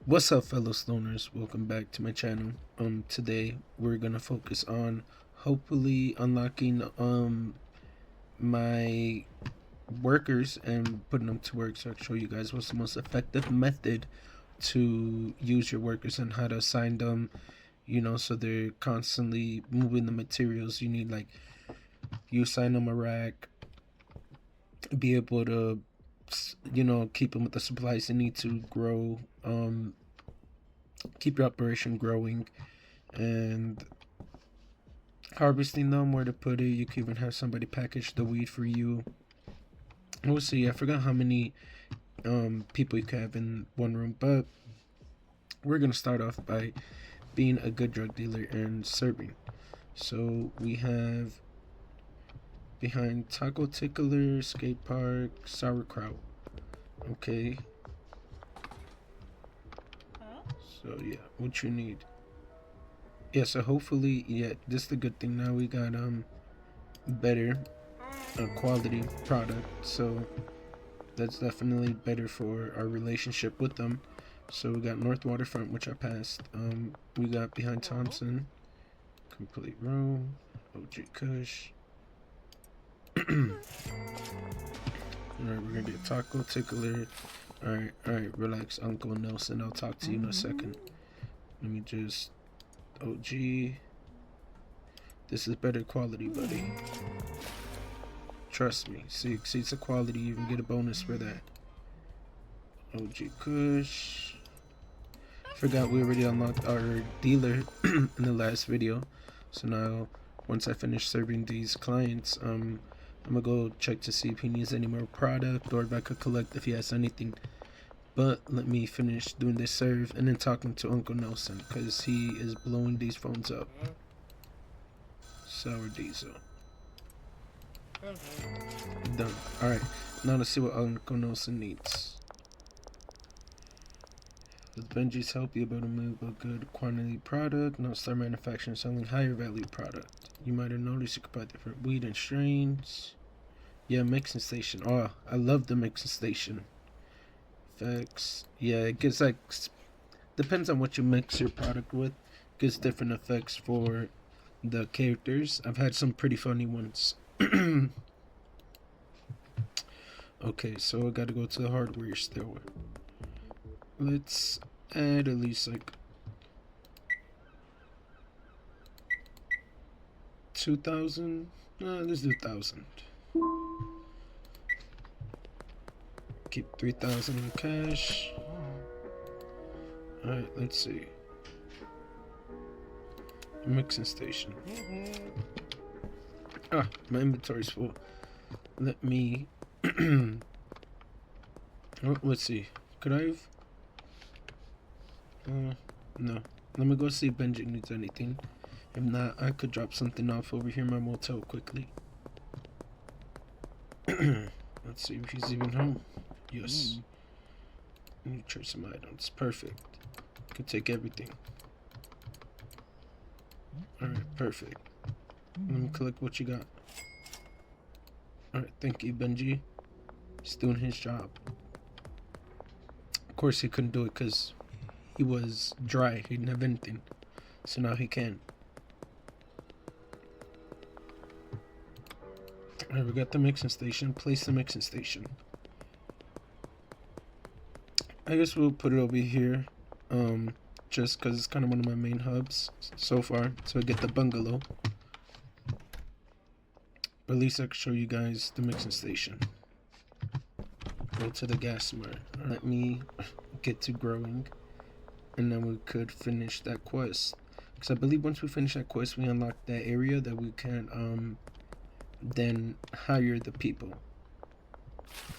What's up, fellow stoners? Welcome back to my channel. Today we're gonna focus on hopefully unlocking my workers and putting them to work. So I'll show you guys what's the most effective method to use your workers and how to assign them. So they're constantly moving the materials you need. Like you assign them a rack, be able to keep them with the supplies they need to grow, keep your operation growing, and harvesting them, where to put it. You can even have somebody package the weed for you. We'll see. I forgot how many people you can have in one room, but we're gonna start off by being a good drug dealer and serving. So we have behind Taco Tickler, Skate Park, Sauerkraut. Okay. So yeah, what you need. Yeah, so hopefully, yeah, this is the good thing. Now we got better quality product, so that's definitely better for our relationship with them. So we got North Waterfront, which I passed. We got behind Thompson, Complete Room, OG Kush. Alright, we're gonna get Taco Tickler. Alright, relax, Uncle Nelson. I'll talk to you in a second. Let me just OG. This is better quality, buddy. Trust me. See, exceeds the quality, you even get a bonus for that. OG Kush. Forgot we already unlocked our dealer in the last video. So now, once I finish serving these clients, I'm gonna go check to see if he needs any more product or if I could collect if he has anything. But let me finish doing this serve and then talking to Uncle Nelson, because he is blowing these phones up. Sour diesel. Done. Alright, now let's see what Uncle Nelson needs. With Benji's help, you'll be able to move a good quantity product. Now start manufacturing and selling higher value product. You might have noticed you could buy different weed and strains. Yeah, mixing station. Oh, I love the mixing station. Effects. Yeah, it gives like, depends on what you mix your product with. Gives different effects for the characters. I've had some pretty funny ones. Okay, so I gotta go to the hardware store. Let's add at least like 2,000. Let's do 1,000. Keep 3,000 in cash. Alright, let's see. Mixing station. Ah, my inventory's full. Let me oh, let's see. Could I have no. Let me go see if Benji needs anything. If not, I could drop something off over here in my motel quickly. Let's see if he's even home. Yes. Let me trade some items. Perfect. Could take everything. Alright, perfect. Let me collect what you got. Alright, thank you, Benji. He's doing his job. Of course, he couldn't do it because he was dry. He didn't have anything. So now he can. Alright, we got the mixing station. Place the mixing station. I guess we'll put it over here. Just because it's kind of one of my main hubs so far. So I get the bungalow. But at least I can show you guys the mixing station. Go to the gas mart. Let me get to growing. And then we could finish that quest. Because I believe once we finish that quest, we unlock that area that we can then hire the people.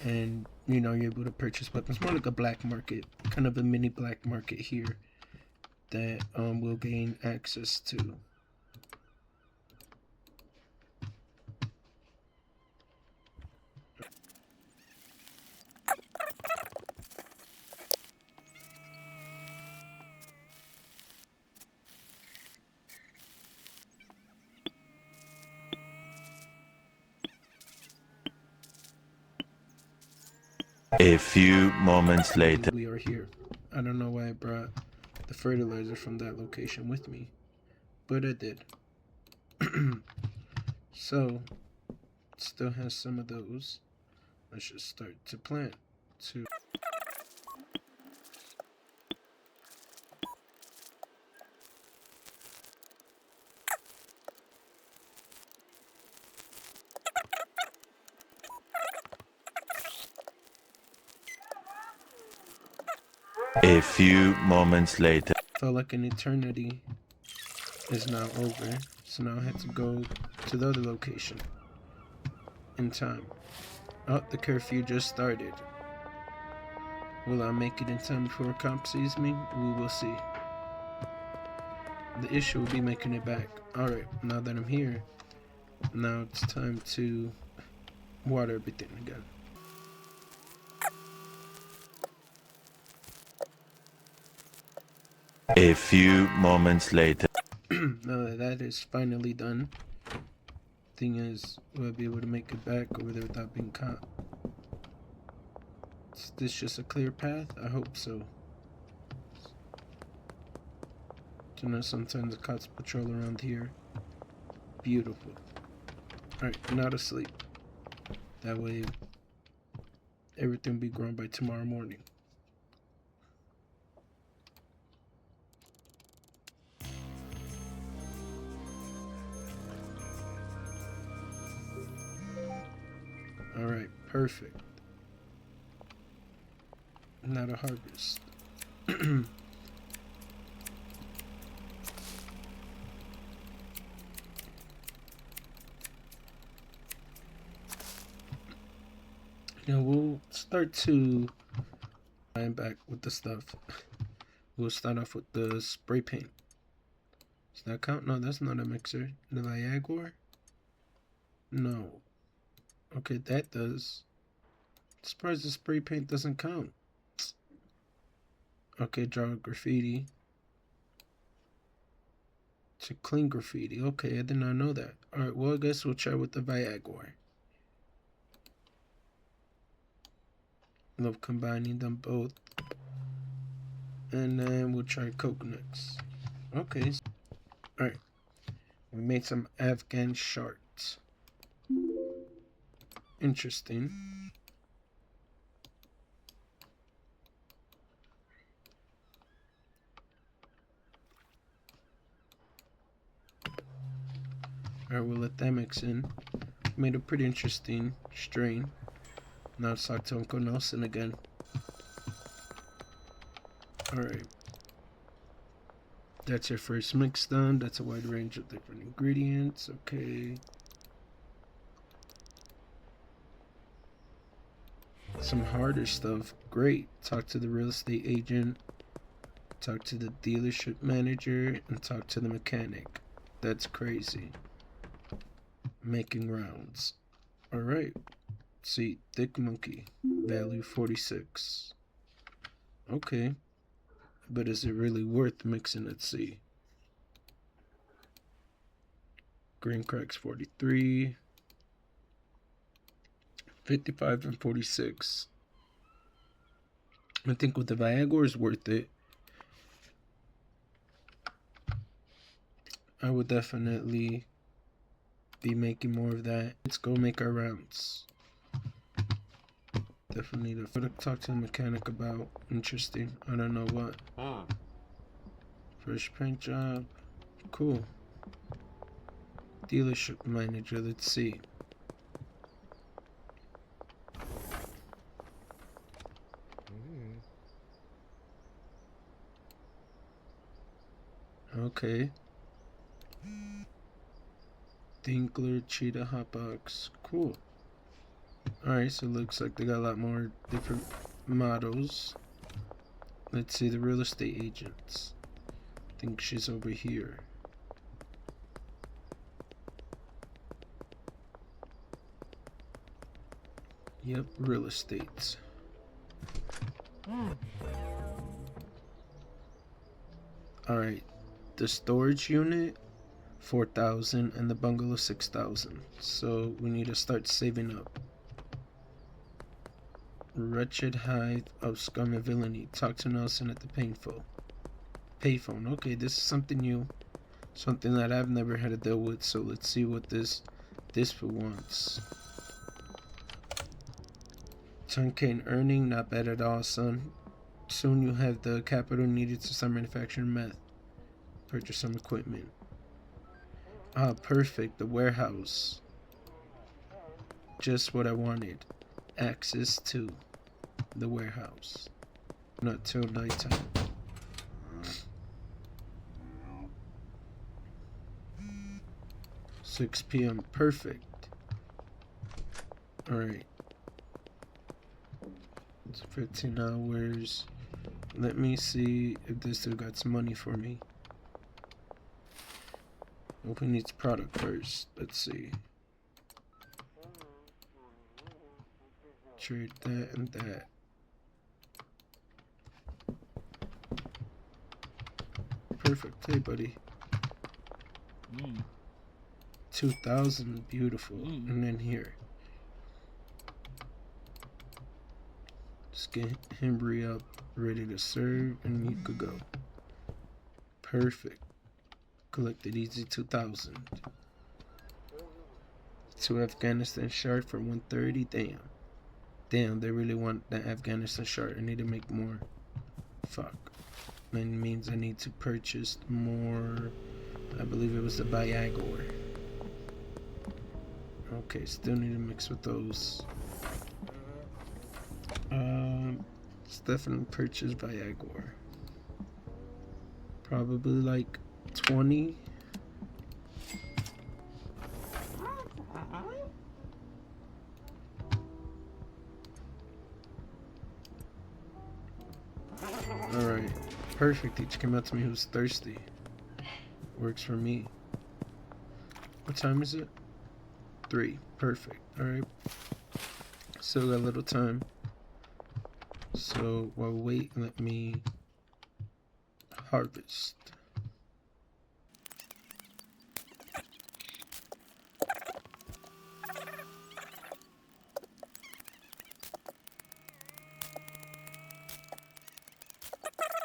And, you're able to purchase weapons. More like a black market. Kind of a mini black market here. That we'll gain access to. A few moments later. We are here. I don't know why I brought the fertilizer from that location with me, but I did. So, it still has some of those. Let's just start to plant. A few moments later. Felt like an eternity is now over, so now I had to go to the other location in time. Oh, the curfew just started. Will I make it in time before a cop sees me? We will see. The issue will be making it back. Alright, now that I'm here, now it's time to water everything again. A few moments later. Now that that is finally done, thing is, will I be able to make it back over there without being caught? Is this just a clear path? I hope so. You know, sometimes the cops patrol around here. Beautiful. Alright, not asleep. That way, everything will be grown by tomorrow morning. Alright, perfect. Now to harvest. Now we'll start to line back with the stuff. We'll start off with the spray paint. Does that count? No, that's not a mixer. The Viagra? No. Okay, that does. Surprised the spray paint doesn't count. Okay, draw graffiti. To clean graffiti. Okay, I did not know that. Alright, well, I guess we'll try with the Viagra. Love combining them both. And then we'll try coconuts. Okay. Alright. We made some Afghan sharks. Interesting. Alright, we'll let that mix in. Made a pretty interesting strain. Now let's talk to Uncle Nelson again. Alright. That's your first mix done. That's a wide range of different ingredients. Okay. Some harder stuff. Great. Talk to the real estate agent. Talk to the dealership manager. And talk to the mechanic. That's crazy. Making rounds. Alright. See, thick monkey. Value 46. Okay. But is it really worth mixing at sea? Green cracks 43. 55 and 46. I think with the Viagra is worth it. I would definitely be making more of that. Let's go make our rounds. Definitely need to talk to the mechanic about. Interesting. I don't know what. First paint job. Cool. Dealership manager. Let's see. Okay. Dinkler, Cheetah, Hotbox. Cool. Alright, so it looks like they got a lot more different models. Let's see the real estate agents. I think she's over here. Yep, real estate. Alright, the storage unit 4,000 and the bungalow 6,000. So we need to start saving up. Wretched hive of scum and villainy. Talk to Nelson at the payphone. Okay, this is something new. Something that I've never had to deal with, so let's see what this wants. 10K in earning, not bad at all, son. Soon you have the capital needed to start manufacturing meth. Purchase some equipment. Ah, perfect, the warehouse. Just what I wanted. Access to the warehouse. Not till nighttime. $6 p.m. Perfect. Alright. It's 15 hours. Let me see if this still got some money for me. Open each product first. Let's see. Trade that and that. Perfect. Hey, buddy. 2,000. Beautiful. And then here. Just get him re-up, ready to serve, and you could go. Perfect. Collected easy 2,000. To Afghanistan shard for 130. Damn, they really want that Afghanistan shard. I need to make more. Fuck. That means I need to purchase more. I believe it was the Viagra. Okay, still need to mix with those. Let's definitely purchase Viagra. Probably like 20. Alright, perfect. He just came out to me who's thirsty. Works for me. What time is it? 3. Perfect. Alright. Still got a little time. So while we wait, let me harvest.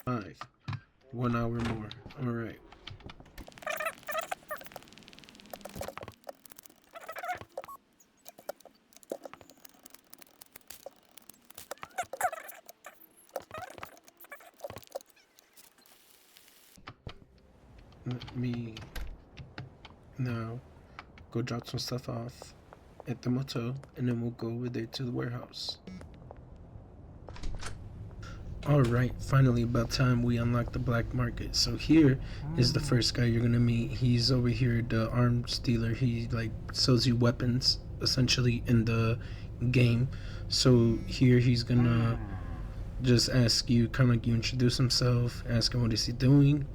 Five. 1 hour more. Alright. Let me now go drop some stuff off at the motel, and then we'll go over there to the warehouse. Alright, finally about time we unlock the black market. So here is the first guy you're gonna meet. He's over here, the arms dealer. He like sells you weapons essentially in the game. So here he's gonna just ask you, kind of like you introduce himself, ask him what is he doing,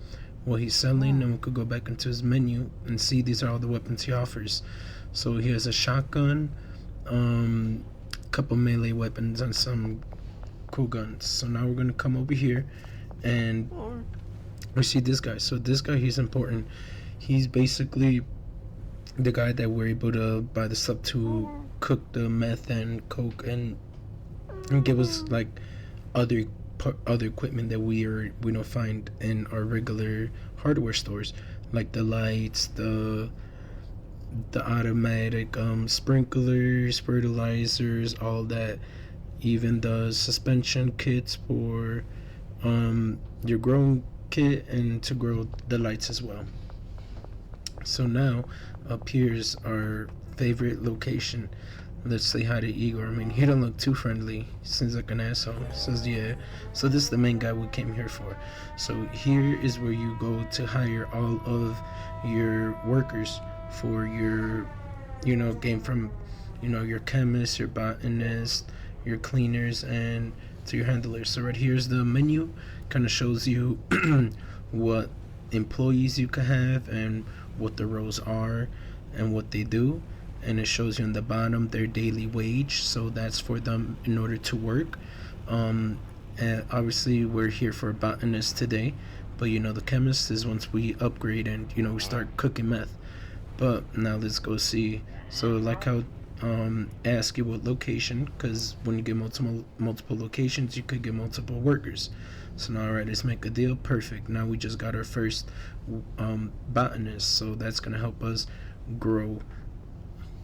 what he's selling, and we could go back into his menu and see these are all the weapons he offers. So he has a shotgun, couple melee weapons, and some cool guns. So now we're gonna come over here and we see this guy. So this guy, he's important. He's basically the guy that we're able to buy the stuff to cook the meth and coke and give us like other equipment that we don't find in our regular hardware stores, like the lights, the automatic sprinklers, fertilizers, all that. Even the suspension kits for your growing kit and to grow the lights as well. So now up here's our favorite location. Let's say hi to Igor. I mean, he don't look too friendly. Seems like an asshole. Says yeah. So this is the main guy we came here for. So here is where you go to hire all of your workers for your, game from, your chemist, your botanist, your cleaners, and to your handlers. So right here's the menu. Kind of shows you what employees you can have and what the roles are and what they do. And it shows you on the bottom their daily wage, so that's for them in order to work. And obviously we're here for botanist today, but the chemist is once we upgrade and we start cooking meth. But now let's go see. So like how ask you what location, because when you get multiple locations, you could get multiple workers. So now, all right, let's make a deal. Perfect. Now we just got our first botanist, so that's gonna help us grow.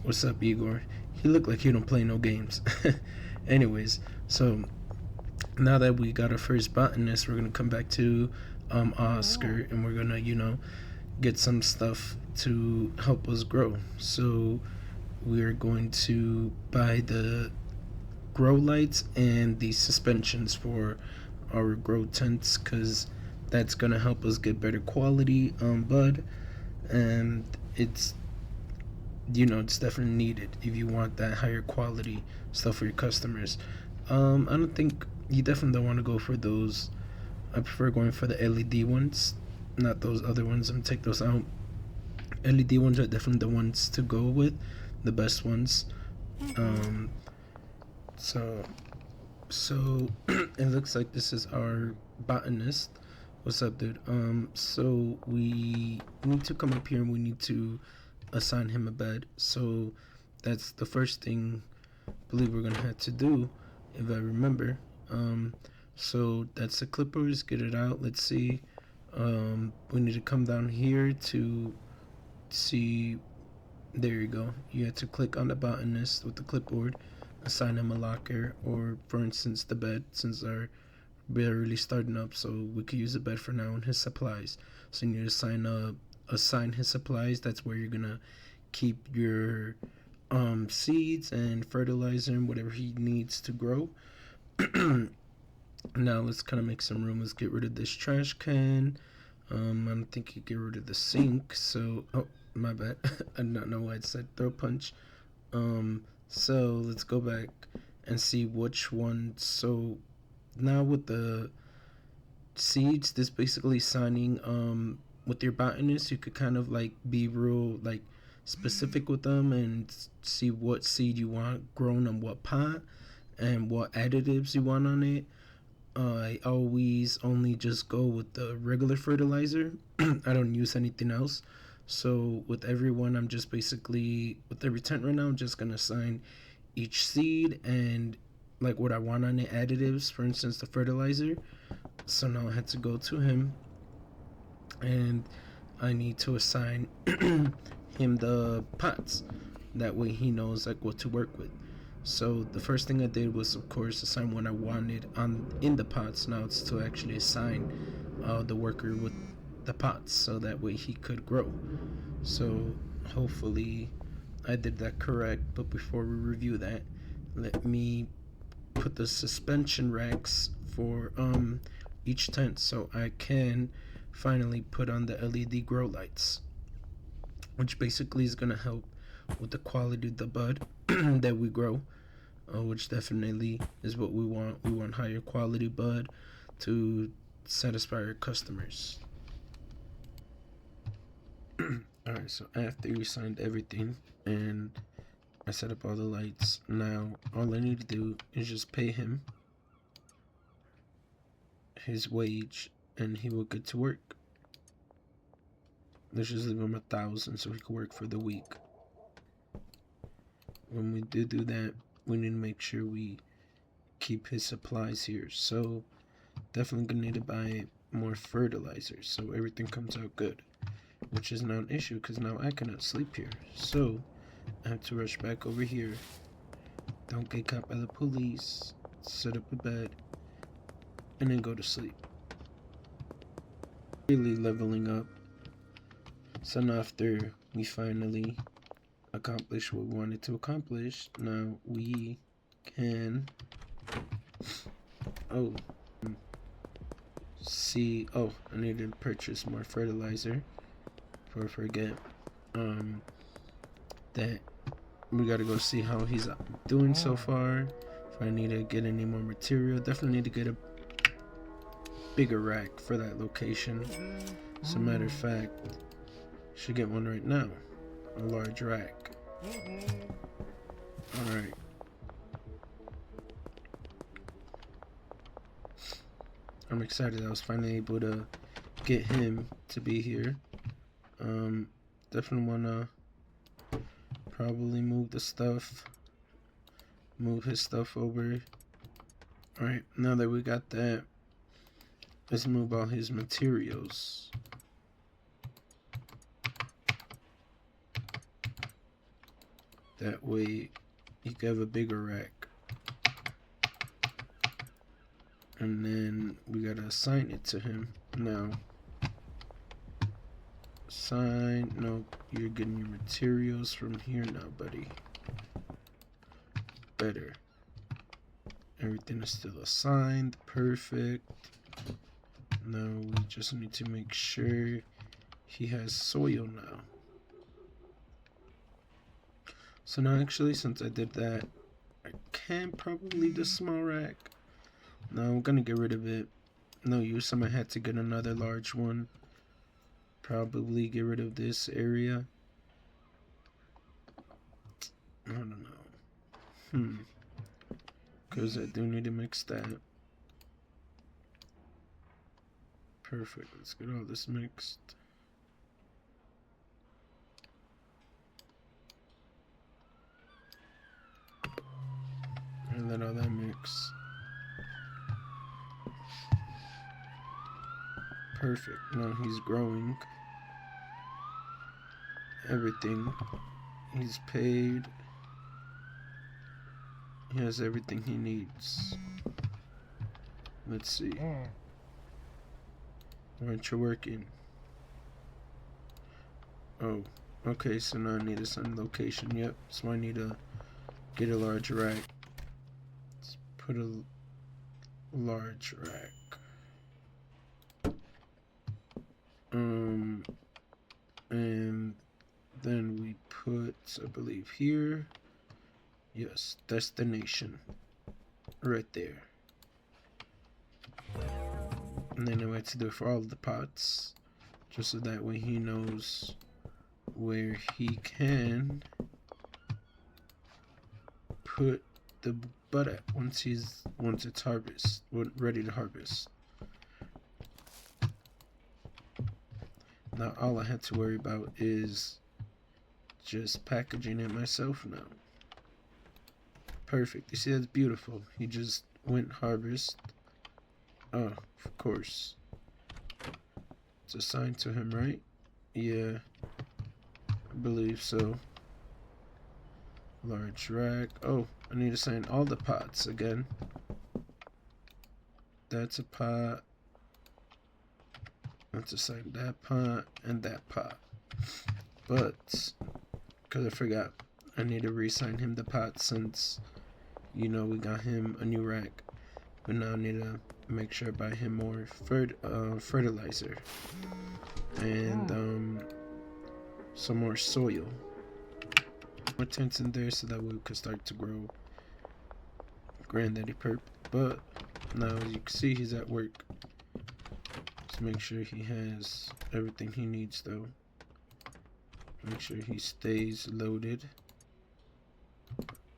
What's up, Igor? He looked like he don't play no games. Anyways, so now that we got our first botanist, we're gonna come back to Oscar, and we're gonna, get some stuff to help us grow. So we're going to buy the grow lights and the suspensions for our grow tents, because that's gonna help us get better quality bud, and it's it's definitely needed if you want that higher quality stuff for your customers. I don't think you definitely don't want to go for those. I prefer going for the LED ones, not those other ones. I'm gonna take those out. LED ones are definitely the ones to go with, the best ones. Um, so so it looks like this is our botanist. What's up, dude? So we need to come up here and we need to assign him a bed. So that's the first thing I believe we're gonna have to do, if I remember. So that's the clippers. Get it out. Let's see. We need to come down here to see. There you go. You have to click on the botanist with the clipboard, assign him a locker, or for instance the bed, since our barely starting up, so we could use the bed for now, and his supplies. So you need to assign his supplies. That's where you're gonna keep your seeds and fertilizer and whatever he needs to grow. Now let's kind of make some room. Let's get rid of this trash can. I don't think you get rid of the sink. So, oh, my bad. I do not know why it said throw punch. So let's go back and see which one. So now with the seeds, this basically signing with your botanist, you could kind of like be real like specific with them and see what seed you want grown on what pot and what additives you want on it. I always only just go with the regular fertilizer. I don't use anything else. So with everyone, I'm just basically, with every tent right now, I'm just gonna assign each seed and like what I want on the additives. For instance, the fertilizer. So now I had to go to him, and I need to assign him the pots. That way he knows like what to work with. So the first thing I did was, of course, assign what I wanted in the pots. Now it's to actually assign the worker with the pots, so that way he could grow. So hopefully I did that correct. But before we review that, let me put the suspension racks for each tent, so I can finally put on the LED grow lights, which basically is gonna help with the quality of the bud that we grow. Which definitely is what we want. We want higher quality bud to satisfy our customers. Alright, so after we signed everything and I set up all the lights, now all I need to do is just pay him his wage and he will get to work. Let's just leave him 1,000 so he can work for the week. When we do that, we need to make sure we keep his supplies here. So definitely gonna need to buy more fertilizer so everything comes out good, which is not an issue because now I cannot sleep here. So I have to rush back over here, don't get caught by the police, set up a bed, and then go to sleep. Really leveling up. So now after we finally accomplish what we wanted to accomplish, now we can see. Oh, I need to purchase more fertilizer before I forget. That we gotta go see how he's doing so far. If I need to get any more material, definitely need to get a bigger rack for that location. As a matter of fact, should get one right now, a large rack. Alright. I'm excited I was finally able to get him to be here. Definitely wanna probably move the stuff, move his stuff over. Alright, now that we got that, let's move all his materials. That way you can have a bigger rack. And then we gotta assign it to him. Now, assign, no, you're getting your materials from here now, buddy. Better. Everything is still assigned, perfect. Now we just need to make sure he has soil now. So now actually, since I did that, I can probably leave the small rack. No, I'm gonna get rid of it. No use, I might have to get another large one. Probably get rid of this area. I don't know. Because I do need to mix that. Perfect, let's get all this mixed. And let all that mix. Perfect, now he's growing. Everything. He's paid. He has everything he needs. Let's see. Why aren't you working? Oh, okay, so now I need to send location. Yep, so I need to get a large rack. Let's put a large rack. And then we put, I believe, here. Yes, destination. Right there. And then I have to do it for all of the pots. Just so that way he knows where he can put the bud at once it's harvest, ready to harvest. Now all I had to worry about is just packaging it myself now. Perfect. You see, that's beautiful. He just went harvest. Oh, of course. It's assigned to him, right? Yeah, I believe so. Large rack. Oh, I need to assign all the pots again. That's a pot. Let's assign that pot and that pot. But, because I forgot, I need to reassign him the pot since, you know, we got him a new rack. But now I need to make sure I buy him more fertilizer. And some more soil. More tents in there so that we can start to grow Granddaddy Perp. But now as you can see, he's at work. Let's make sure he has everything he needs though. Make sure he stays loaded.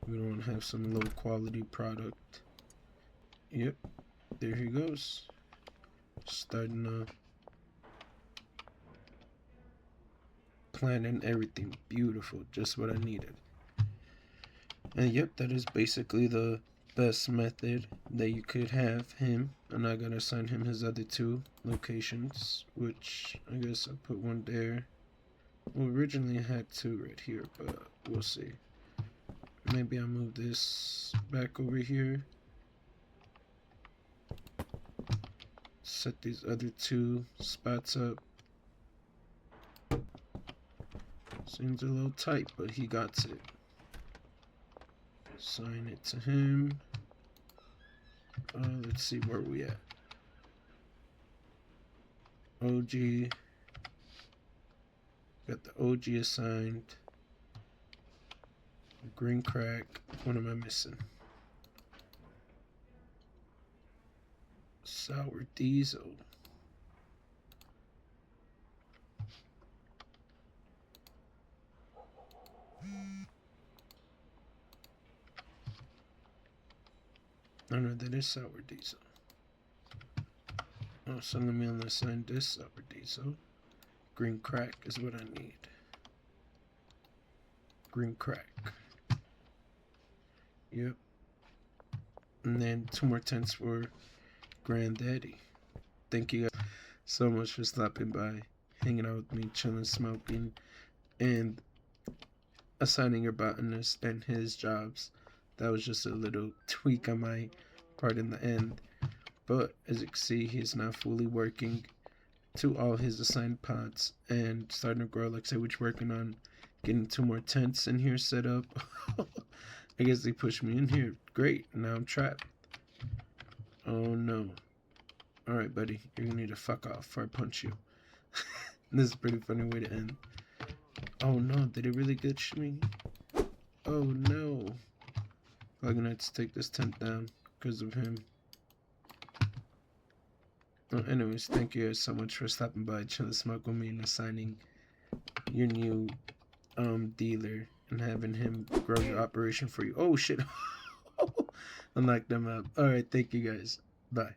We don't want to have some low quality product. Yep, there he goes. Starting planning everything. Beautiful, just what I needed. And yep, that is basically the best method that you could have him. And I gotta assign him his other two locations, which I guess I'll put one there. Well, originally I had two right here, but we'll see. Maybe I'll move this back over here. Set these other two spots up. Seems a little tight, but he got it. Assign it to him. Let's see where we at. OG. Got the OG assigned. Green crack. What am I missing? Sour diesel. Oh no, that is sour diesel. Oh, so let me unassign this sour diesel. Green crack is what I need. green crack. Yep. And then 2 more tents for Granddaddy. Thank you guys so much for stopping by, hanging out with me, chilling, smoking, and assigning your botanist and his jobs. That was just a little tweak on my part in the end. But as you can see, he's now fully working to all his assigned pots and starting to grow. Like I said, we're working on getting 2 more tents in here set up. I guess they pushed me in here. Great, now I'm trapped. Oh no. Alright, buddy, you're gonna need to fuck off before I punch you. This is a pretty funny way to end. Oh no, did it really glitch me? Oh no. I'm gonna have to take this tent down because of him. Well, anyways, thank you guys so much for stopping by, chilling, smoke with me, and assigning your new dealer and having him grow your operation for you. Oh shit. I knocked them out. Alright, thank you guys. Bye.